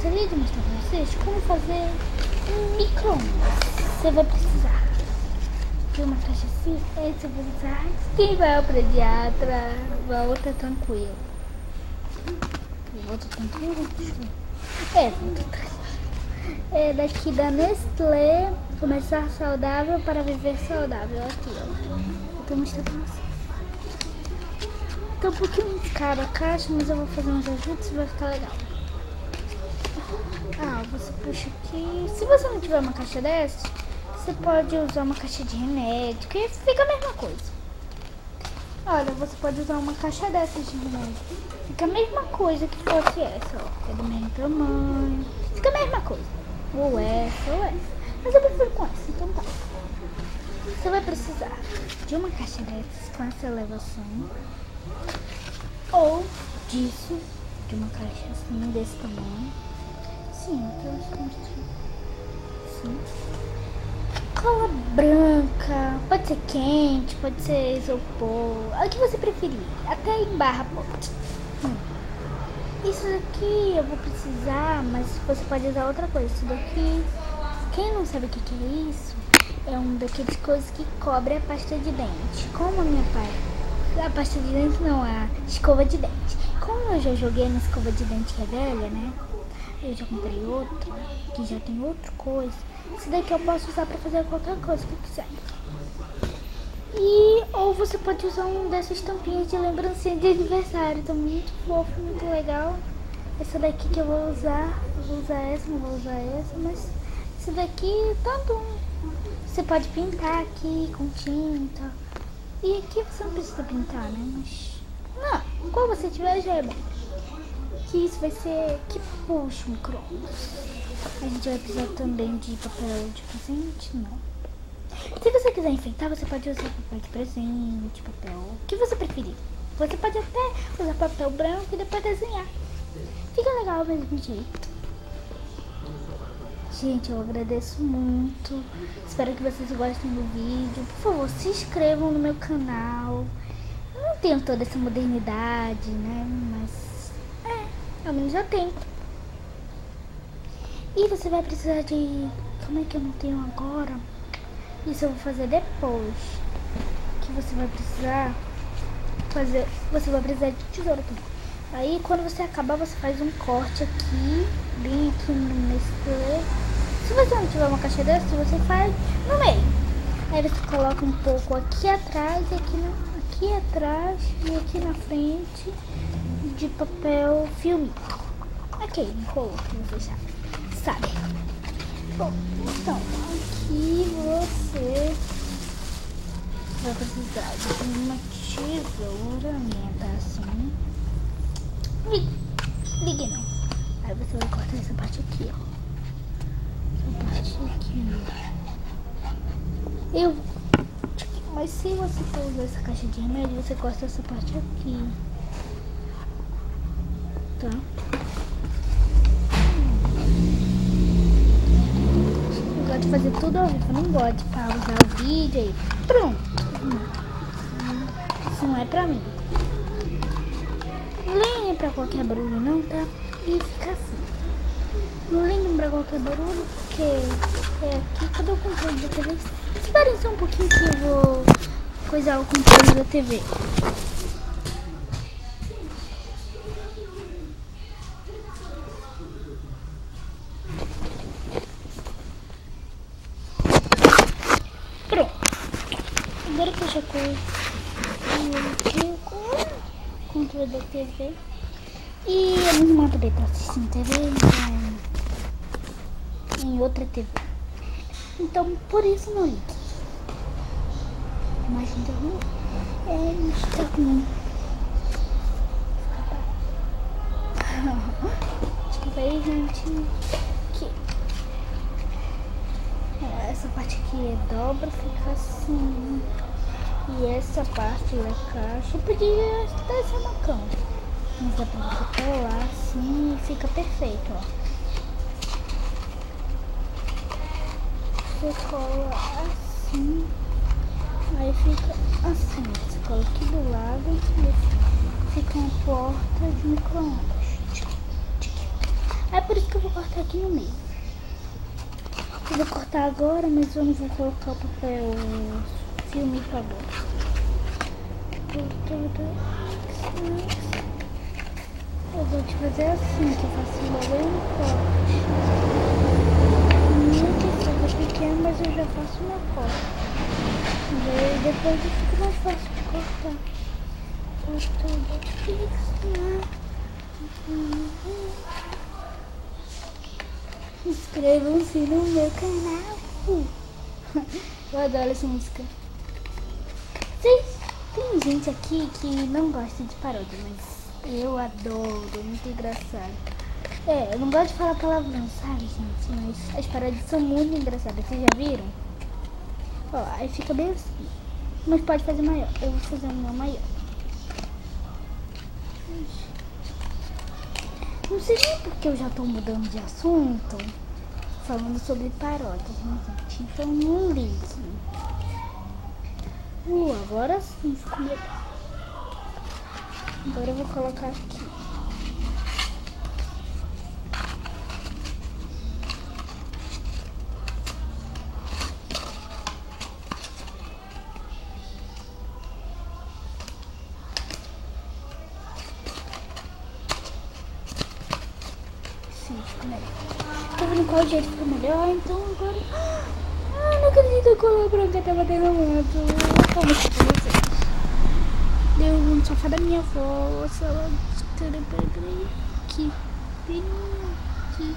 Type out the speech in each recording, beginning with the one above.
gostaria de mostrar pra vocês como fazer um micro-ondas. Você vai precisar de uma caixa assim, aí você vai usar. Quem vai ao pediatra, volta tranquilo. Volta tranquilo? Volta tranquilo. É daqui da Nestlé, começar saudável para viver saudável. Aqui, ó. Eu tô mostrando pra vocês. Tá um pouquinho caro a caixa, mas eu vou fazer uns ajustes e vai ficar legal. Você puxa aqui. Se você não tiver uma caixa dessa, você pode usar uma caixa de remédio, que fica a mesma coisa. Olha, você pode usar uma caixa dessas de remédio. Fica a mesma coisa que fosse essa, ó. É do mesmo tamanho. Fica a mesma coisa. Ou essa. Mas eu prefiro com essa, então tá. Você vai precisar de uma caixa dessas com essa elevação. Ou disso, de uma caixa assim, desse tamanho. Sim, assim. Cola branca, pode ser quente, pode ser isopor, o que você preferir, até em barra pode. Isso daqui eu vou precisar, mas você pode usar outra coisa. Isso daqui, quem não sabe o que é isso, é um daqueles coisas que cobre a pasta de dente. Como a minha pai, a pasta de dente não, a escova de dente. Como eu já joguei na escova de dente que é velha, né? Eu já comprei outra, que já tem outra coisa. Esse daqui eu posso usar pra fazer qualquer coisa que eu quiser. Ou você pode usar um dessas tampinhas de lembrancinha de aniversário. Tá muito fofo, muito legal. Essa daqui que eu vou usar. Eu vou usar essa, não vou usar essa. Mas esse daqui tá bom. Você pode pintar aqui com tinta. E aqui você não precisa pintar, né? Mas não, qual você tiver já é bom. Que isso vai ser que puxa o micro-ondas. A gente vai precisar também de papel de presente, não. Se você quiser enfeitar, você pode usar papel de presente, papel, o que você preferir. Você pode até usar papel branco e depois desenhar. Fica legal do mesmo jeito. Gente, eu agradeço muito. Espero que vocês gostem do vídeo. Por favor, se inscrevam no meu canal. Eu não tenho toda essa modernidade, né? Mas ao menos já tem. E você vai precisar de... Como é que eu não tenho agora? Isso eu vou fazer depois. Que você vai precisar fazer... Você vai precisar de tesoura também. Aí quando você acabar, você faz um corte aqui. Bem aqui no Nestlé. Se você não tiver uma caixa dessa, você faz no meio. Aí você coloca um pouco aqui atrás e aqui atrás e aqui na frente de papel filme. Ok, enrolo, que você sabe. Bom, então, aqui você vai precisar de uma tesoura, minha tá assim. Ligue não. Aí você vai cortar essa parte aqui, ó. Essa parte aqui, mas se você for usar essa caixa de remédio, você corta essa parte aqui. Tá? Eu gosto de fazer tudo ao vivo, eu não gosto de pausar o vídeo aí. Pronto. Isso não é pra mim. Não ligue pra qualquer barulho não, tá? E fica assim. Não ligue pra qualquer barulho, porque é aqui. Cadê o controle da TV? Esperem só um pouquinho que eu vou coisar o controle da TV. Agora que eu já com o controle da TV e a minha irmã também tá assistindo TV em outra TV. Então por isso não ligue. Mas então está ruim. Desculpa aí, gente. Aqui. Essa parte aqui dobra, fica assim. E essa parte da caixa podia até ser uma cama. Mas dá pra você colar assim e fica perfeito, ó. Você cola assim, aí fica assim. Você cola aqui do lado e fica uma porta de micro-ondas. Aí Por isso que eu vou cortar aqui no meio. Eu vou cortar agora, mas eu não vou colocar o papel filmico agora. Eu vou te fazer assim, que eu faço logo um corte. Minha questão é pequena, mas eu já faço meu corte. Daí depois fica mais fácil de cortar. Inscrevam-se no meu canal. Eu adoro essa música. Tem gente aqui que não gosta de paródia, mas eu adoro, muito engraçado. Eu não gosto de falar palavrão, sabe, gente? Mas as paródias são muito engraçadas, vocês já viram? Ó, aí fica bem assim. Mas pode fazer maior, eu vou fazer uma maior. Não sei nem porque eu já tô mudando de assunto, falando sobre paródias, né, gente? Então não ligue. Agora sim ficou melhor. Agora eu vou colocar aqui. Sim, ficou melhor. Tô vendo qual jeito ficou melhor, então agora... não acredito que a cola branca tava derramando. Como assim pra vocês? Deu um sofá da minha avó. Peraí. Aqui. Aqui.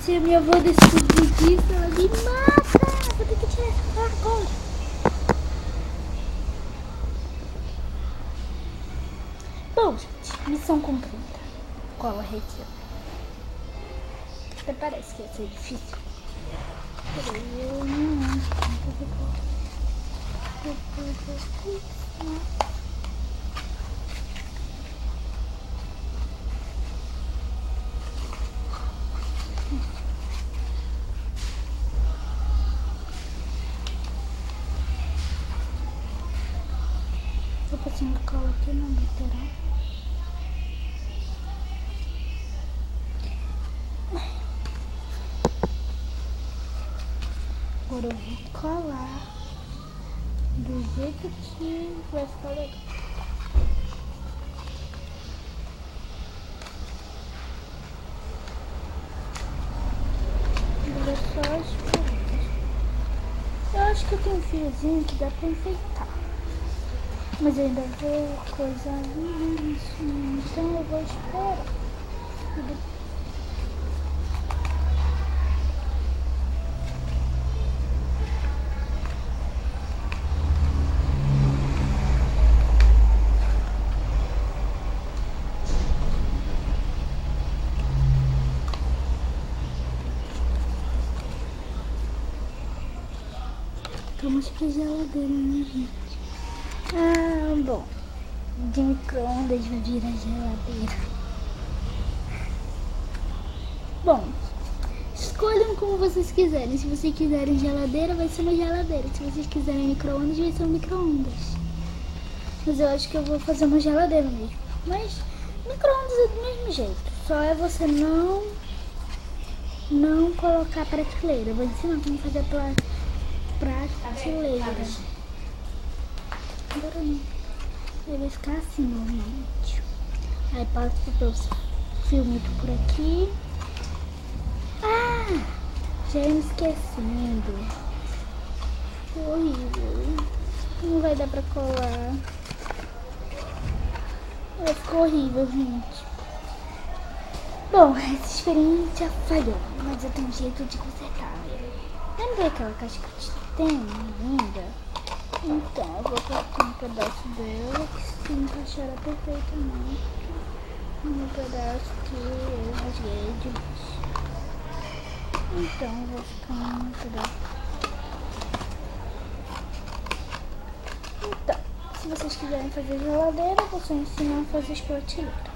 Se a minha avó descobrir disso, ela me mata. Vou ter que tirar essa cola agora. Bom, gente, missão cumprida. Cola retira. Até parece que ia ser difícil. Eu não acho que vou passando cola aqui na lateral. Agora eu vou colar do jeito que vai ficar legal. Agora só as pontas. Eu acho que eu tenho um fiozinho que dá pra enfeitar. Mas eu ainda vou coisar isso, então eu vou esperar. Vamos pra geladeira, né, gente? Bom. De micro-ondas vai virar geladeira. Bom, escolham como vocês quiserem. Se vocês quiserem geladeira, vai ser uma geladeira. Se vocês quiserem micro-ondas, vai ser um micro-ondas. Mas eu acho que eu vou fazer uma geladeira mesmo. Mas micro-ondas é do mesmo jeito. Só é você não colocar prateleira. Eu vou ensinar como fazer prateleira. Agora não. Ele vai ficar assim normalmente. Aí passa o papel filme por aqui. Já ia me esquecendo. Horrível. Não vai dar pra colar. Ficou horrível, gente. Bom, essa experiência falhou, mas eu tenho um jeito de consertar. Lembra aquela caixa que a gente tem ainda? Então, eu vou cortar um pedaço dela que se encaixará perfeitamente no pedaço que eu rasguei de baixo. Então, eu vou ficar um pedaço. Então, se vocês quiserem fazer geladeira, eu vou só ensinar a fazer as prateleiras.